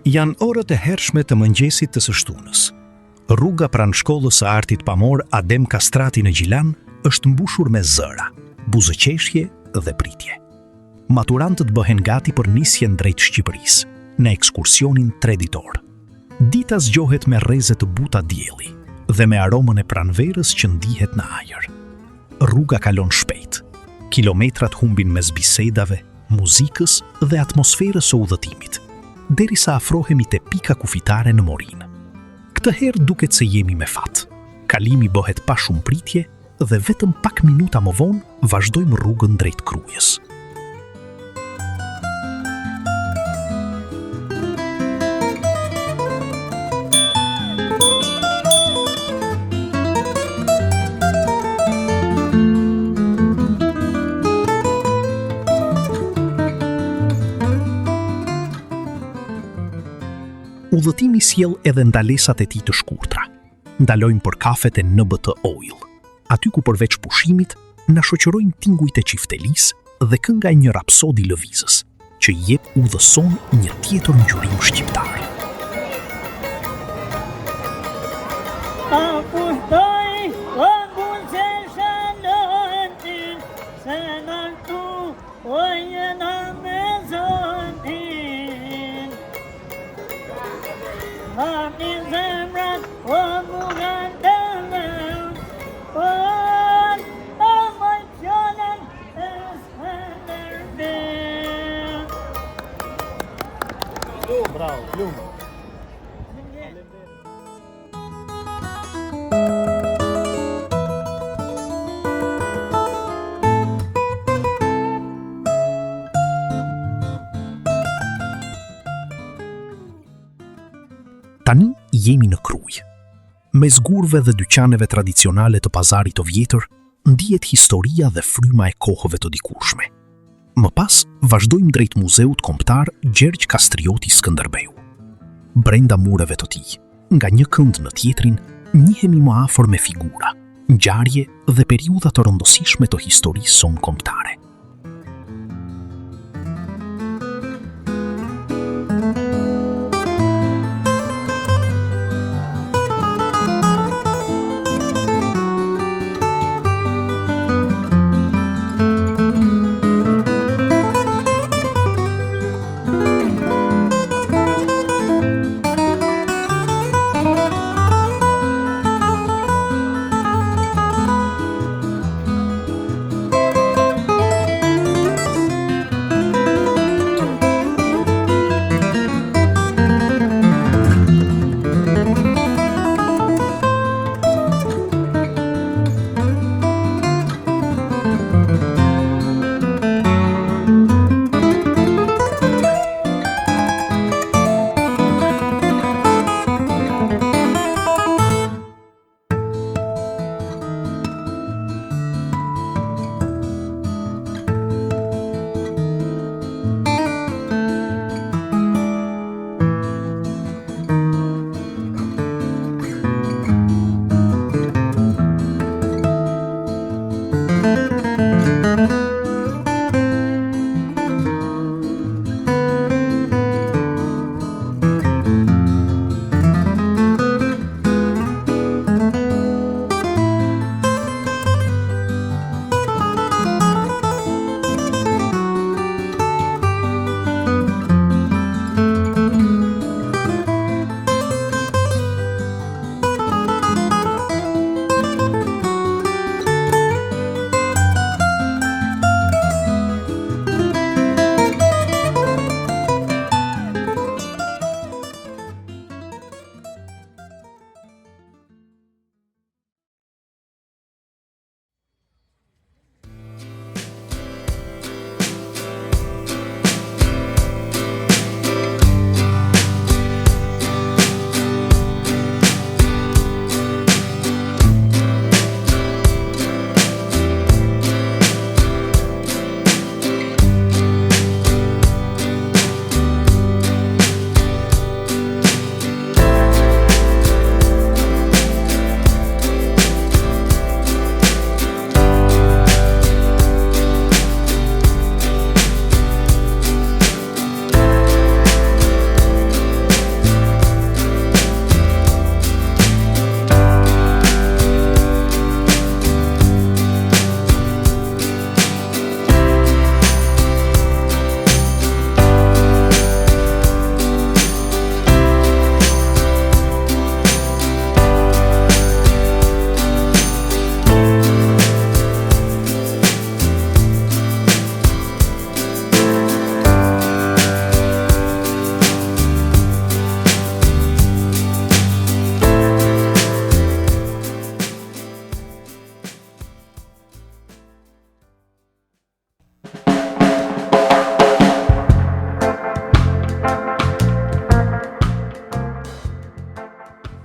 Janë orët e hershme të mëngjesit të së shtunës. Rruga pranë shkollës së artit pamor Adem Kastrati në Gjilan është mbushur me zëra, buzëqeshje dhe pritje. Maturantët bëhen gati për nisjen drejt Shqipërisë, në ekskursionin 3 ditor. Dita zgjohet me rreze të buta dielli dhe me aromën e pranverës që ndihet në ajër. Rruga kalon shpejt. Kilometrat humbin mes bisedave, muzikës dhe atmosferës së udhëtimit, derisa afrohemi te pika kufitare në Morinë. Këtë herë duket se jemi me fat. Kalimi bëhet pa shumë pritje dhe vetëm pak minuta më vonë vazhdojmë rrugën drejt Krujës. Udhëtimi sjell edhe ndalesat e tij të shkurtra. Ndalojmë për kafet e NBT Oil, aty ku përveç pushimit na shoqërojnë tingujt e Çiftelisë dhe kënga e një rapsodi lëvizës, që jep udhëson një tjetër ngjyrim shqiptar. Bravo, plum. Tani jemi në Krujë. Mes gurve dhe dyqaneve tradicionale të pazarit të vjetër, ndihet historia dhe fryma e kohëve të dikurshme. Më pas, vazhdojmë drejt Muzeut Kombëtar Gjergj Kastrioti Skënderbeu. Brenda mureve të tij, nga një kënd në tjetrin, njihemi më afër me figura, ngjarje dhe periudha të rëndësishme të historisë sonë kombëtare.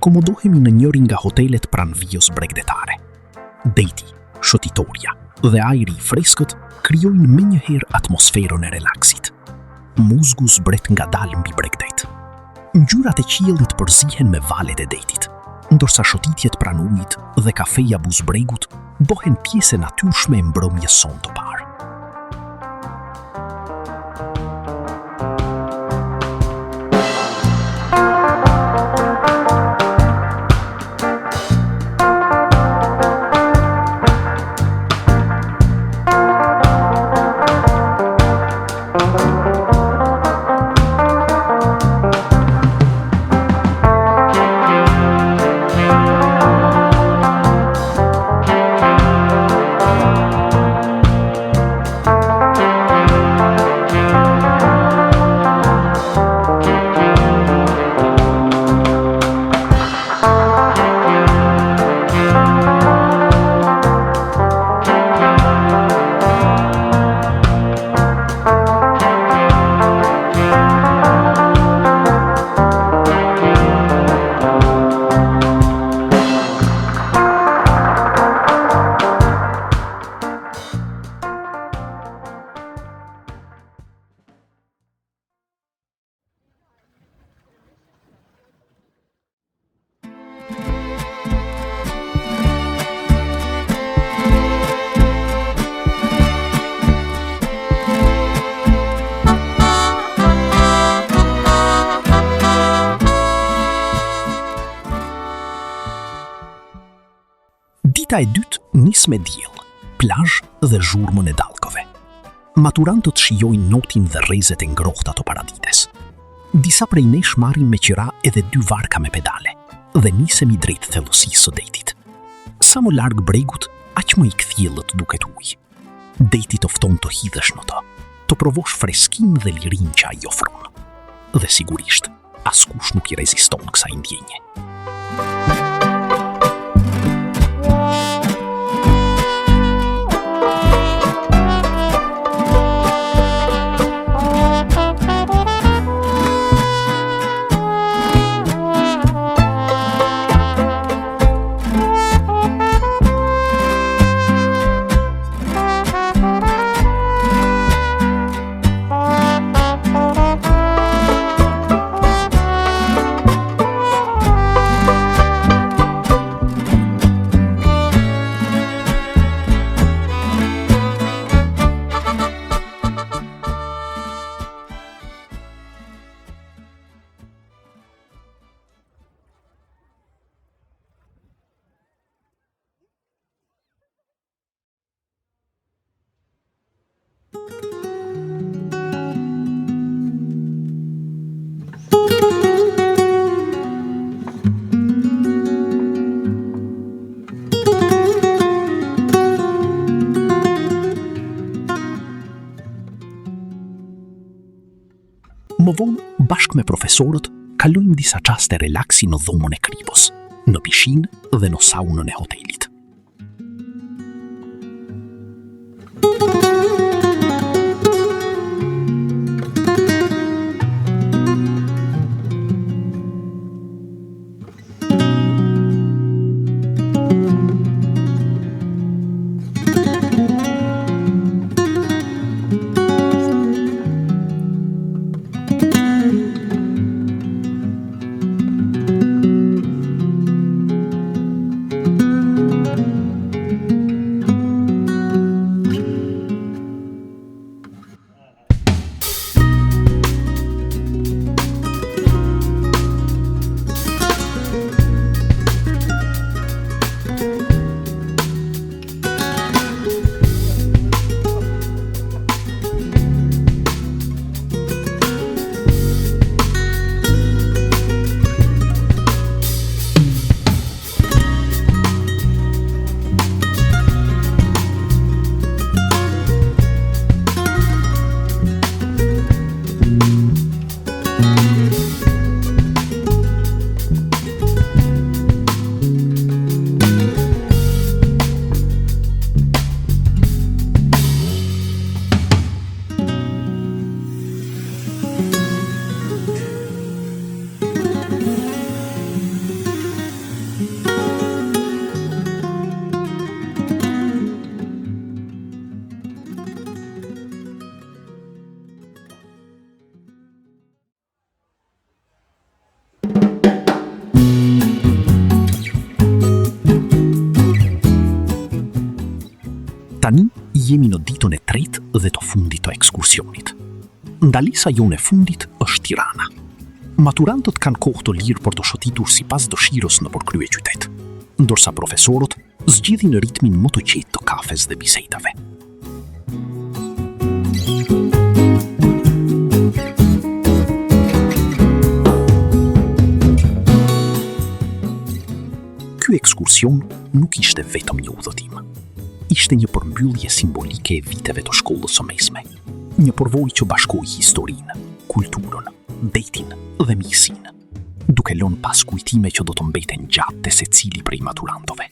akomodohemi në njërin nga hotelet pranë vijës bregdetare. Deti, shëtitoria dhe ajri i freskët krijojnë menjëherë atmosferën e relaksit. Muzgu zbret ngadalë mbi bregdet. Ngjyrat e qiellit përzihen me valet e detit, ndërsa shotitjet pranë ujit dhe kafeja buzbregut bëhen pjesë e natyrshme e mbrëmjes son të parë. Dita e dytë nis me diell, plazh dhe zhurmën e dallkove. Maturantët shijojnë notin dhe rrezet e ngrohta të paradites. Disa prej nesh marrin me qira edhe 2 varka me pedale dhe nisemi drejt thellësisë së detit. Sa më larg bregut, aq më i kthjellët duket uji. Deti të fton të hidhesh në të provosh freskinë dhe lirinë që ai ofron. Dhe sigurisht, askush nuk i reziston kësaj ndjenje. Më vonë, bashkë me profesorët, kalojmë disa çaste relaksi në dhomën e Kripos, në pishinë dhe në saunën e hotelit. Tani jemi në ditën e tretë dhe të fundit të ekskursionit. Ndalesa jone e fundit është Tirana. Maturantët kanë kohë të lirë për të shëtitur sipas dëshirës nëpër kryeqytet, ndërsa profesorët zgjidhin ritmin më të qetë të kafes dhe bisedave. Ky ekskursion nuk ishte vetëm një udhëtim. Ishte një përmbyllje simbolike e viteve të shkollës së mesme. Një përvojë që bashkoi historinë, kulturën, detin dhe miqësinë, duke lënë pas kujtime që do të mbeten gjatë te secili prej maturantëve.